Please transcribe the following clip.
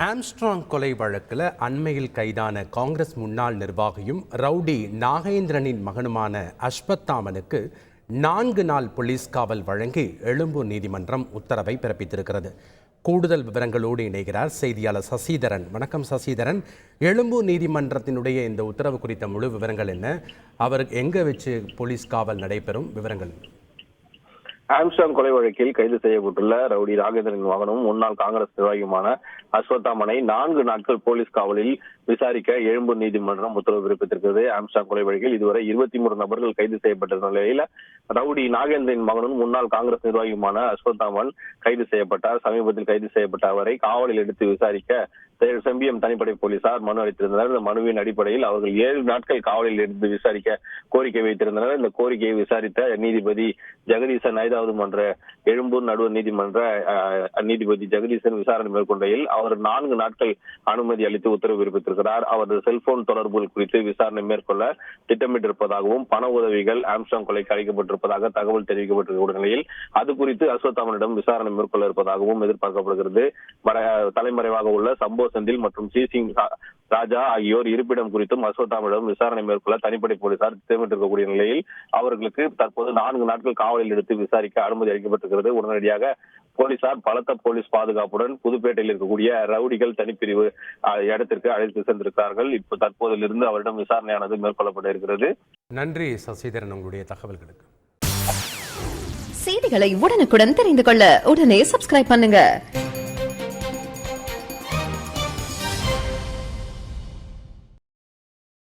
Armstrong கொலை வழக்கில் அண்மையில் கைதான காங்கிரஸ் முன்னாள் நிர்வாகியும் ரவுடி நாகேந்திரனின் மகனுமான அஸ்வத்தாமனுக்கு 4 நாள் போலீஸ் காவல் வழங்கி எழும்பூர் நீதிமன்றம் உத்தரவை பிறப்பித்திருக்கிறது. கூடுதல் விவரங்களோடு இணைகிறார் செய்தியாளர் சசிதரன். வணக்கம் சசிதரன். எழும்பூர் நீதிமன்றத்தினுடைய இந்த உத்தரவு குறித்த முழு விவரங்கள் என்ன? அவருக்கு எங்கே வச்சு போலீஸ் காவல் நடைபெறும்? விவரங்கள். ஆம்ஸ்ட்ராங் கொலை வழக்கில் கைது செய்யப்பட்டுள்ள ரவுடி நாகேந்திரன் மகனும் முன்னாள் காங்கிரஸ் நிர்வாகியுமான அஸ்வத்தாமனை 4 நாட்கள் போலீஸ் காவலில் விசாரிக்க எழும்பூர் நீதிமன்றம் உத்தரவு பிறப்பித்திருக்கிறது. ஆம்ஸ்ட்ராங் கொலை வழக்கில் இதுவரை 23 நபர்கள் கைது செய்யப்பட்ட நிலையில் ரவுடி நாகேந்திரன் மகனும் முன்னாள் காங்கிரஸ் நிர்வாகியுமான அஸ்வத்தாமன் கைது செய்யப்பட்டார். சமீபத்தில் கைது செய்யப்பட்ட அவரை காவலில் எடுத்து விசாரிக்க செம்பியம் தனிப்படை போலீசார் மனு அளித்திருந்தனர். இந்த மனுவின் அடிப்படையில் அவர்கள் 7 நாட்கள் காவலில் எடுத்து விசாரிக்க கோரிக்கை வைத்திருந்தனர். இந்த கோரிக்கையை விசாரித்த நீதிபதி ஜெகதீசன் 5வது மன்ற எழும்பூர் நடுவர் நீதிமன்ற நீதிபதி ஜெகதீசன் விசாரணை மேற்கொண்டையில் அவர் 4 நாட்கள் அனுமதி அளித்து உத்தரவு பிறப்பித்திருக்கிறார். அவரது செல்போன் தொடர்புகள் குறித்து விசாரணை மேற்கொள்ள திட்டமிட்டிருப்பதாகவும் பண உதவிகள் ஆம்ஸ்ட்ராங் கொலைக்கு அளிக்கப்பட்டிருப்பதாக தகவல் தெரிவிக்கப்பட்டிருக்கிற நிலையில் அது குறித்து அஸ்வத்தாமனிடம் விசாரணை மேற்கொள்ள இருப்பதாகவும் எதிர்பார்க்கப்படுகிறது. தலைமறைவாக உள்ள சம்போ செந்தில் மற்றும் சி சிங் ராஜா ஆகியோர் இருப்பிடம் குறித்தும் அஸ்வத்தாமனிடம் விசாரணை மேற்கொள்ள தனிப்படை போலீசார் திட்டமிட்டிருக்கக்கூடிய நிலையில் அவர்களுக்கு தற்போது 4 நாட்கள் காவலில் எடுத்து விசாரிக்க அனுமதி அளிக்கப்பட்டிருக்கிறது. உடனடியாக போலீசார் பலத்த போலீஸ் பாதுகாப்புடன் புதுப்பேட்டையில் இருக்கக்கூடிய ரவுடிகள் தனிப்பிரிவு இடத்திற்கு அழைத்து சென்றிருக்கிறார்கள். இப்போ தற்போதிலிருந்து அவரிடம் விசாரணையானது மேற்கொள்ளப்பட இருக்கிறது. நன்றி சசிதரன், உங்களுடைய தகவல்களுக்கு. செய்திகளை உடனுக்குடன் தெரிந்து கொள்ள உடனே சப்ஸ்கிரைப் பண்ணுங்க.